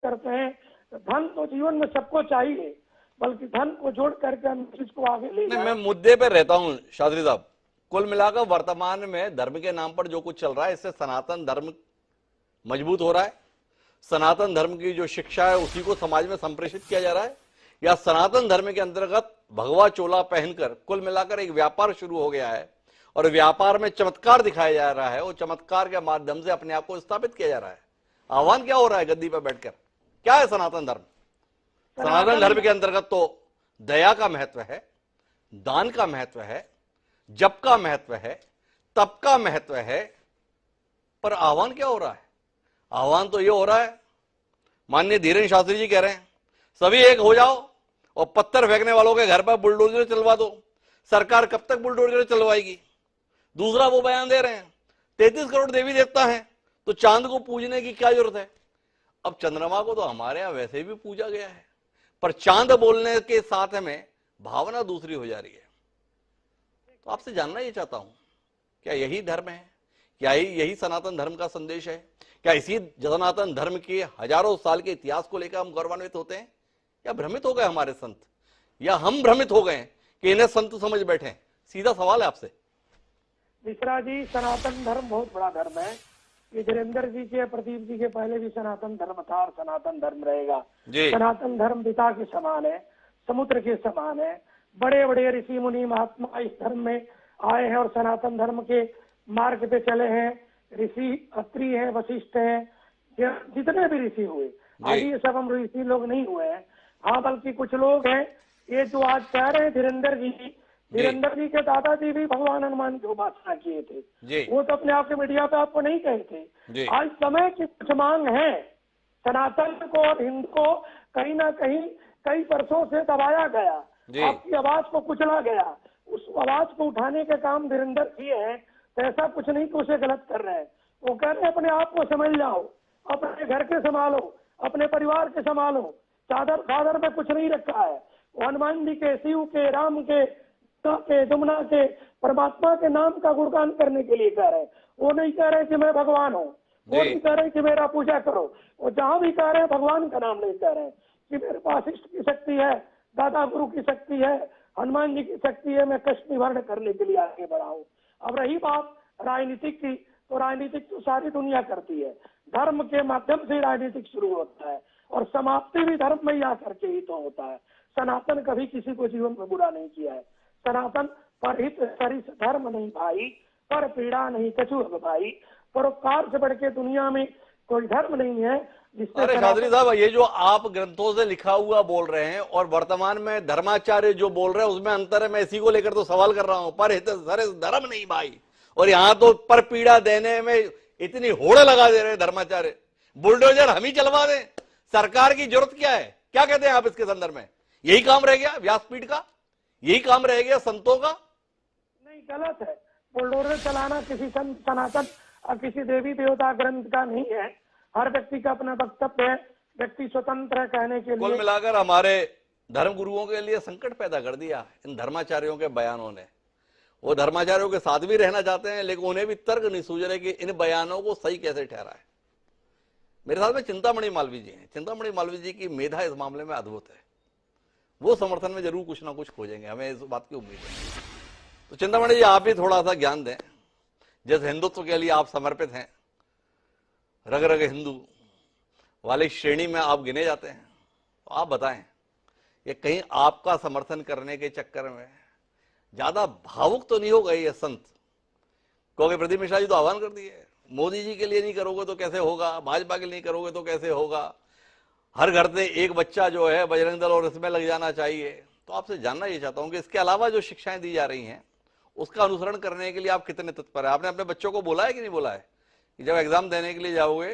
करते हैं। धन तो जीवन में सबको चाहिए, बल्कि धन को जोड़ करके हम चीज को आगे ले जाए। मैं मुद्दे पे रहता हूं शास्त्री साहब। कुल मिलाकर वर्तमान में धर्म के नाम पर जो कुछ चल रहा है, इससे सनातन धर्म मजबूत हो रहा है? सनातन धर्म की जो शिक्षा है उसी को समाज में संप्रेषित किया जा रहा है, या सनातन धर्म के अंतर्गत भगवा चोला पहनकर कुल मिलाकर एक व्यापार शुरू हो गया है और व्यापार में चमत्कार दिखाया जा रहा है और चमत्कार के माध्यम से अपने आप को स्थापित किया जा रहा है? आह्वान क्या हो रहा है गद्दी पर बैठकर? क्या है सनातन धर्म? सनातन धर्म के अंतर्गत तो दया का महत्व है, दान का महत्व है, जप का महत्व है, तप का महत्व है, पर आह्वान क्या हो रहा है? आह्वान तो यह हो रहा है, माननीय धीरेन्द्र शास्त्री जी कह रहे हैं सभी एक हो जाओ और पत्थर फेंकने वालों के घर पर बुलडोजर चलवा दो। सरकार कब तक बुलडोजर चलवाएगी? दूसरा वो बयान दे रहे हैं 33 करोड़ देवी देवता हैं तो चांद को पूजने की क्या जरूरत है? अब चंद्रमा को तो हमारे यहां वैसे भी पूजा गया है, पर चांद बोलने के साथ में भावना दूसरी हो जा रही है। तो आपसे जानना ये चाहता हूं, क्या यही धर्म है? क्या यही सनातन धर्म का संदेश है? क्या इसी सनातन धर्म के हजारों साल के इतिहास को लेकर हम गौरवान्वित होते हैं, या भ्रमित हो गए हमारे संत, या हम भ्रमित हो गए कि इन्हें संत समझ बैठे? सीधा सवाल है आपसे। मिश्रा जी, सनातन धर्म बहुत बड़ा धर्म है। ये धीरेन्द्र जी के, प्रदीप जी के पहले भी सनातन धर्म था और सनातन धर्म रहेगा। सनातन धर्म पिता के समान है, समुद्र के समान है। बड़े बड़े ऋषि मुनि महात्मा इस धर्म में आए हैं और सनातन धर्म के मार्ग पे चले हैं। ऋषि अत्रि हैं, वशिष्ठ हैं, जितने भी ऋषि हुए, आज ये सब हम ऋषि लोग नहीं हुए हैं। हाँ, बल्कि कुछ लोग हैं ये जो आज कह रहे हैं धीरेन्द्र जी के दादाजी भी भगवान हनुमान की उपासना किए थे। वो तो अपने आप के मीडिया पे आपको नहीं कहे थे। आज समय की कुछ मांग है, सनातन को और हिंदू को कहीं ना कहीं कई वर्षों से दबाया गया, आपकी आवाज को कुचला गया। उस आवाज को उठाने के काम धीरेन्द्र किए हैं। तो ऐसा कुछ नहीं कि उसे गलत कर रहे हैं। वो कह रहे हैं अपने आप को समझ जाओ, अपने घर के संभालो, अपने परिवार के संभालो। चादर फादर में कुछ नहीं रखा है। हनुमान जी के, शिव के, राम के, जमुना के, परमात्मा के नाम का गुणगान करने के लिए कह रहे हैं। वो नहीं कह रहे कि मैं भगवान हूँ, वो नहीं कह रहे कि मेरा पूजा करो। वो जहाँ भी कह रहे हैं भगवान का नाम नहीं कह रहे हैं कि मेरे पास इष्ट की शक्ति है, दादा गुरु की शक्ति है, हनुमान जी की शक्ति है, मैं कष्ट निवारण करने के लिए आगे बढ़ा हूँ। अब रही बात राजनीतिक की, तो राजनीतिक तो सारी दुनिया करती है। धर्म के माध्यम से राजनीतिक शुरू होता है और समाप्ति भी धर्म में ही आकर के ही तो होता है। सनातन कभी किसी को जीवन में बुरा नहीं किया है। सनातन परहित सरिस धर्म नहीं भाई, पर पीड़ा नहीं कछु अब भाई। परोपकार से बढ़ के दुनिया में कोई धर्म नहीं है जिससे। अरे शास्त्री साहब, ये जो आप ग्रंथों से लिखा हुआ बोल रहे हैं और वर्तमान में धर्माचार्य जो बोल रहे हैं उसमें अंतर है। मैं इसी को लेकर तो सवाल कर रहा हूं। परहित सरिस धर्म नहीं भाई, और यहाँ तो पर पीड़ा देने में इतनी होड़ लगा दे रहे हैं धर्माचार्य। बुलडोजर हम ही चलवा दें, सरकार की जरूरत क्या है? क्या कहते हैं आप इसके संदर्भ में? यही काम रह गया व्यासपीठ का? यही काम रह गया संतों का? नहीं, गलत है। बुलडोजर चलाना किसी सनातन और किसी देवी देवता ग्रंथ का नहीं है। हर व्यक्ति का अपना वक्तव्य है, व्यक्ति स्वतंत्र है कहने के लिए। कुल मिलाकर हमारे धर्म गुरुओं के लिए संकट पैदा कर दिया इन धर्माचार्यों के बयानों ने। वो धर्माचार्यों के साथ भी रहना चाहते हैं, लेकिन उन्हें भी तर्क नहीं सूझ रहे कि इन बयानों को सही कैसे ठहराए। मेरे साथ में चिंतामणि मालवीय जी हैं। चिंतामणि मालवीय जी की मेधा इस मामले में अद्भुत है। वो समर्थन में जरूर कुछ ना कुछ खोजेंगे, हमें इस बात की उम्मीद है। तो चिंतामणि जी, आप भी थोड़ा सा ज्ञान दें। जिस हिंदुत्व के लिए आप समर्पित हैं, रग रग हिंदू वाली श्रेणी में आप गिने जाते हैं, तो आप बताएं ये कहीं आपका समर्थन करने के चक्कर में ज्यादा भावुक तो नहीं हो गए ये संत? क्योंकि प्रदीप मिश्रा जी तो आह्वान कर दिए, मोदी जी के लिए नहीं करोगे तो कैसे होगा, भाजपा के लिए नहीं करोगे तो कैसे होगा, हर घर से एक बच्चा जो है बजरंग दल और इसमें लग जाना चाहिए। तो आपसे जानना ये चाहता हूं कि इसके अलावा जो शिक्षाएं दी जा रही हैं उसका अनुसरण करने के लिए आप कितने तत्पर हैं? आपने अपने बच्चों को बोला है कि नहीं बोला है कि जब एग्जाम देने के लिए जाओगे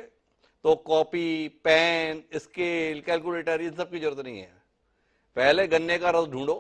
तो कॉपी, पेन, स्केल, कैलकुलेटर, इन सब की जरूरत नहीं है। पहले गन्ने का रस ढूंढो,